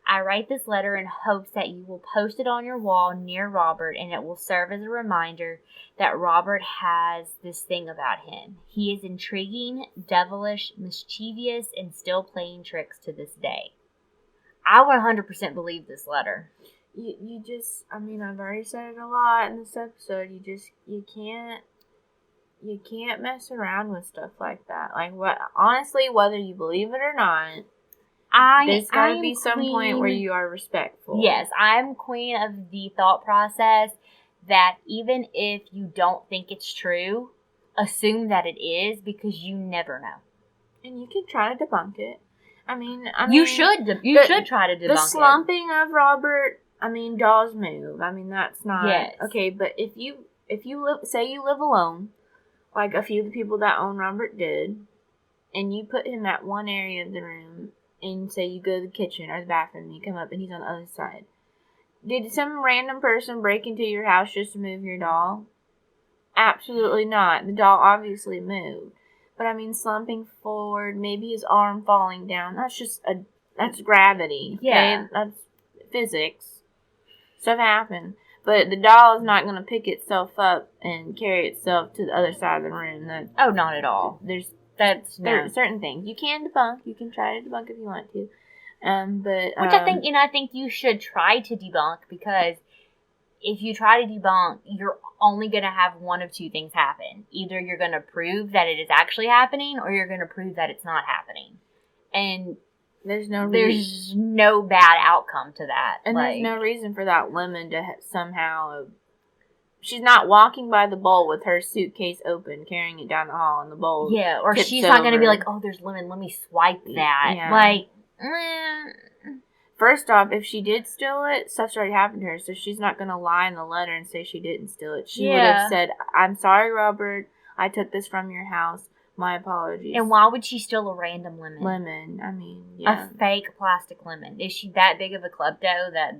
I write this letter in hopes that you will post it on your wall near Robert, and it will serve as a reminder that Robert has this thing about him. He is intriguing, devilish, mischievous, and still playing tricks to this day. I 100% believe this letter. You just, I mean, I've already said it a lot in this episode. You can't mess around with stuff like that. Like, honestly, whether you believe it or not, there's got to be some point where you are respectful. Yes, I'm queen of the thought process that even if you don't think it's true, assume that it is, because you never know. And you can try to debunk it. I mean, you should try to debunk it. The slumping of Robert, I mean, dolls move. I mean, that's not... Yes. Okay, but if you say you live alone, like a few of the people that own Robert did, and you put him at one area of the room, and say you go to the kitchen or the bathroom, and you come up and he's on the other side. Did some random person break into your house just to move your doll? Absolutely not. The doll obviously moved. But I mean, slumping forward, maybe his arm falling down. That's gravity. Yeah. Okay? That's physics. Stuff happens. But the doll is not going to pick itself up and carry itself to the other side of the room. Not at all. There are certain things you can debunk. You can try to debunk if you want to. Which I think you should try to debunk, because if you try to debunk, you're only going to have one of two things happen. Either you're going to prove that it is actually happening, or you're going to prove that it's not happening. And there's no bad outcome to that. And there's no reason for that lemon to somehow... She's not walking by the bowl with her suitcase open, carrying it down the hall, and the bowl... Yeah, or she's not going to be like, oh, there's lemon, let me swipe that. Yeah. First off, if she did steal it, stuff's already happened to her, so she's not going to lie in the letter and say she didn't steal it. She would have said, I'm sorry, Robert, I took this from your house. My apologies. And why would she steal a random lemon? I mean, yeah. A fake plastic lemon. Is she that big of a klepto that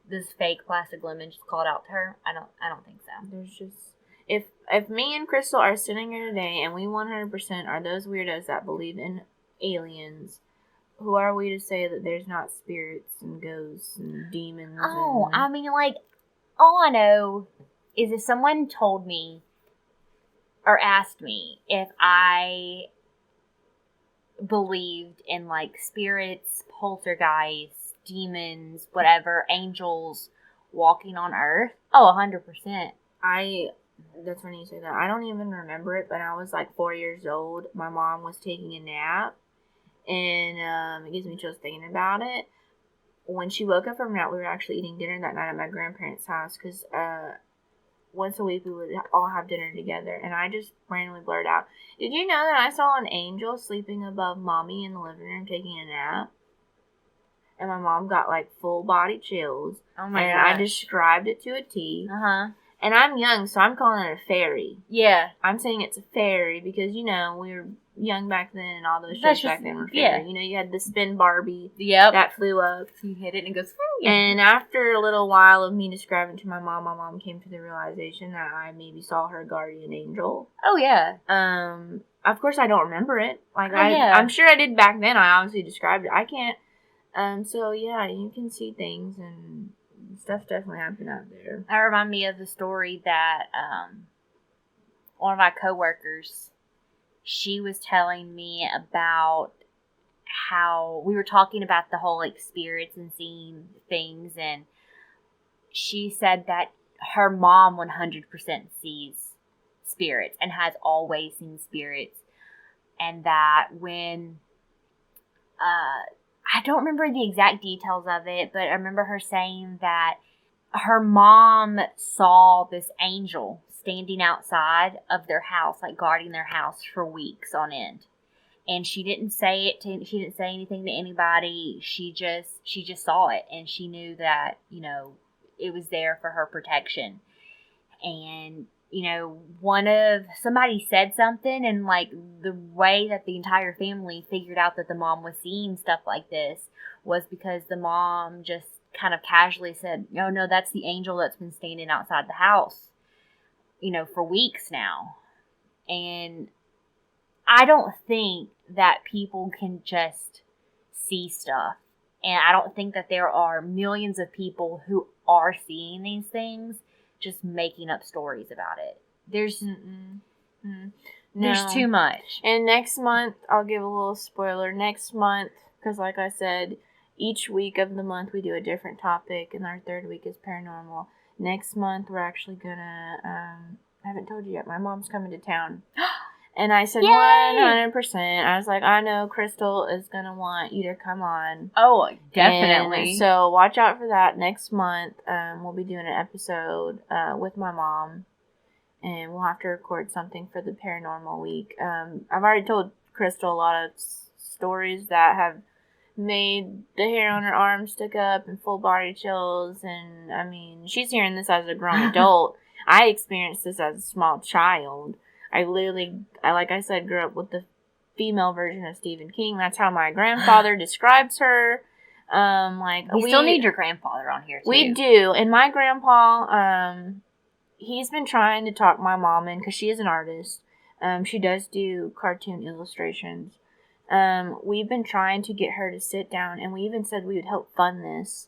this fake plastic lemon just called out to her? I don't think so. There's just... If me and Crystal are sitting here today and we 100% are those weirdos that believe in aliens... Who are we to say that there's not spirits and ghosts and demons? Oh, I mean, like, all I know is if someone told me or asked me if I believed in, like, spirits, poltergeists, demons, whatever, angels walking on Earth, 100%. That's funny you say that. I don't even remember it, but I was, like, 4 years old. My mom was taking a nap. And it gives me chills thinking about it. When she woke up from a nap, we were actually eating dinner that night at my grandparents' house, because once a week we would all have dinner together. And I just randomly blurted out, did you know that I saw an angel sleeping above Mommy in the living room taking a nap? And my mom got like full body chills. Oh my gosh. I described it to a T. Uh-huh. And I'm young, so I'm calling it a fairy. Yeah. I'm saying it's a fairy because, you know, we were young back then, and all those shows back then were fairy. Yeah. You know, you had the spin Barbie that flew up. You hit it and it goes, And after a little while of me describing to my mom came to the realization that I maybe saw her guardian angel. Oh, yeah. Of course, I don't remember it. I'm sure I did back then. I obviously described it. I can't. So, yeah, you can see things, and stuff definitely happened out there. That reminded me of the story that, one of my coworkers, she was telling me about how we were talking about the whole like spirits and seeing things, and she said that her mom 100% sees spirits and has always seen spirits, and that when I don't remember the exact details of it, but I remember her saying that her mom saw this angel standing outside of their house, like guarding their house for weeks on end. And she didn't say she didn't say anything to anybody. She just saw it, and she knew that, it was there for her protection. And, somebody said something, and like the way that the entire family figured out that the mom was seeing stuff like this was because the mom just kind of casually said, no, that's the angel that's been standing outside the house, for weeks now. And I don't think that people can just see stuff. And I don't think that there are millions of people who are seeing these things just making up stories about it. There's too much. And next month, I'll give a little spoiler. Next month, because like I said, each week of the month we do a different topic, and our third week is paranormal. Next month, we're actually gonna, I haven't told you yet, my mom's coming to town. And I said, 100%. I was like, I know Crystal is going to want you to come on. Oh, definitely. And so watch out for that next month. We'll be doing an episode with my mom. And we'll have to record something for the paranormal week. I've already told Crystal a lot of stories that have made the hair on her arms stick up and full body chills. And, I mean, she's hearing this as a grown adult. I experienced this as a small child. I like I said, grew up with the female version of Stephen King. That's how my grandfather describes her. We still need your grandfather on here, too. We do. And my grandpa, he's been trying to talk my mom in, because she is an artist. She does do cartoon illustrations. We've been trying to get her to sit down, and we even said we would help fund this.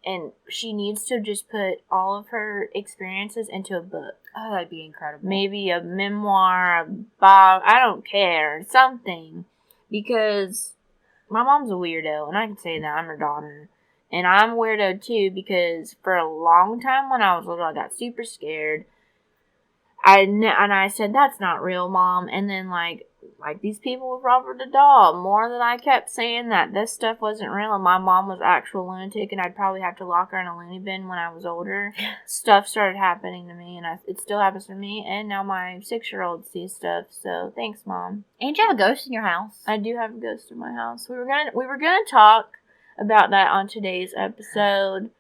And she needs to just put all of her experiences into a book. Oh, that'd be incredible. Maybe a memoir, a blog, I don't care, something. Because my mom's a weirdo, and I can say that, I'm her daughter. And I'm a weirdo too, because for a long time when I was little, I got super scared. And I said, that's not real, Mom. And then like these people with Robert the Doll, more than I kept saying that this stuff wasn't real and my mom was actual lunatic and I'd probably have to lock her in a loony bin when I was older, stuff started happening to me, and it still happens to me, and now my 6-year-old sees stuff. So thanks, Mom. And you have a ghost in your house. I do have a ghost in my house. We were gonna talk about that on today's episode,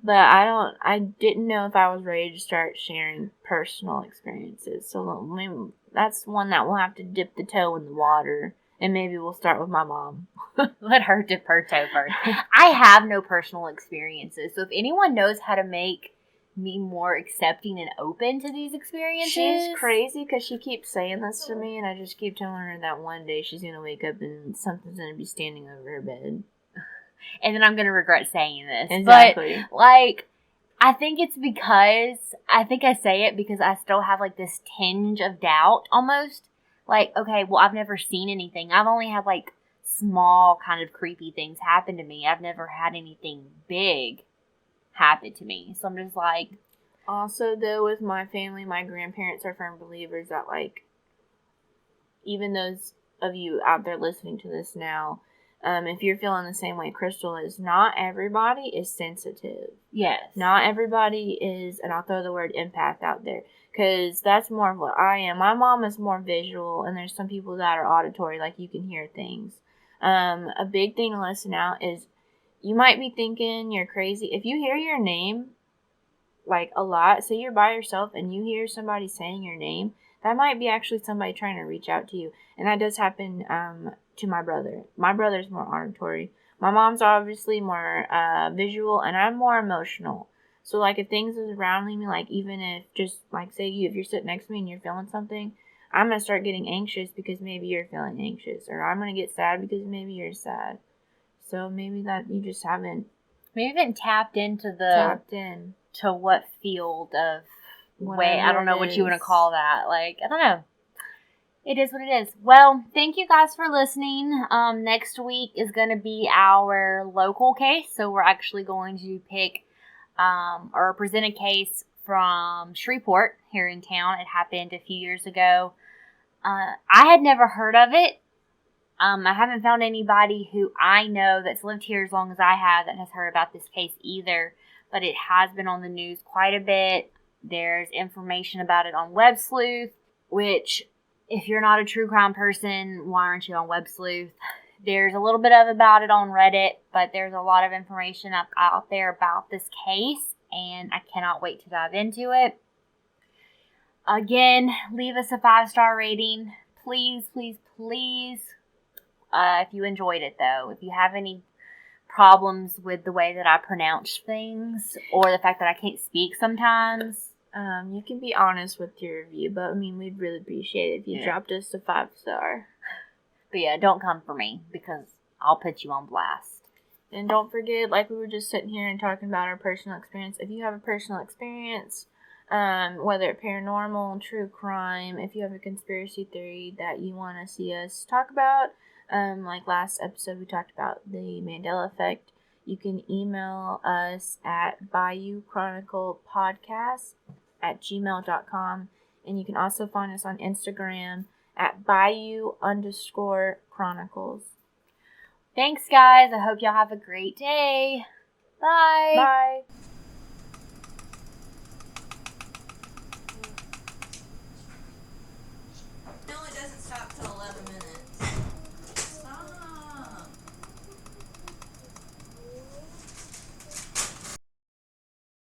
but I didn't know if I was ready to start sharing personal experiences. So maybe that's one that we'll have to dip the toe in the water, and maybe we'll start with my mom. Let her dip her toe first. I have no personal experiences, so if anyone knows how to make me more accepting and open to these experiences. She's crazy because she keeps saying this to me, and I just keep telling her that one day she's going to wake up and something's going to be standing over her bed. And then I'm going to regret saying this. Exactly. But, I think it's because, I think I say it because I still have, this tinge of doubt, almost. Okay, well, I've never seen anything. I've only had, small kind of creepy things happen to me. I've never had anything big happen to me. So I'm just Also, though, with my family, my grandparents are firm believers that, even those of you out there listening to this now, if you're feeling the same way Crystal is, not everybody is sensitive. Yes. Not everybody is, and I'll throw the word empath out there, because that's more of what I am. My mom is more visual, and there's some people that are auditory, you can hear things. A big thing to listen out is, you might be thinking you're crazy. If you hear your name, a lot, say you're by yourself and you hear somebody saying your name, that might be actually somebody trying to reach out to you. And that does happen, to my brother. My brother's more auditory. My mom's obviously more visual, and I'm more emotional. So, if things is surrounding me, even if, just, say if you're sitting next to me and you're feeling something, I'm going to start getting anxious because maybe you're feeling anxious. Or I'm going to get sad because maybe you're sad. So, maybe that you just haven't... Maybe you haven't tapped into to what field of I don't know what you want to call that. Like, I don't know. It is what it is. Well, thank you guys for listening. Next week is going to be our local case. So we're actually going to pick or present a case from Shreveport here in town. It happened a few years ago. I had never heard of it. I haven't found anybody who I know that's lived here as long as I have that has heard about this case either. But it has been on the news quite a bit. There's information about it on Web Sleuth, which, if you're not a true crime person, why aren't you on Web Sleuth? There's a little bit about it on Reddit, but there's a lot of information out there about this case, and I cannot wait to dive into it. Again, leave us a 5-star rating. Please, please, please. If you enjoyed it, though. If you have any problems with the way that I pronounce things, or the fact that I can't speak sometimes, you can be honest with your review, but I mean, we'd really appreciate it if you dropped us a 5-star. But yeah, don't come for me, because I'll put you on blast. And don't forget, like we were just sitting here and talking about our personal experience, if you have a personal experience, whether it's paranormal, true crime, if you have a conspiracy theory that you want to see us talk about, like last episode we talked about the Mandela effect, you can email us at bayouchroniclepodcast@gmail.com, and you can also find us on Instagram at bayou_chronicles. Thanks, guys. I hope y'all have a great day. Bye. Bye.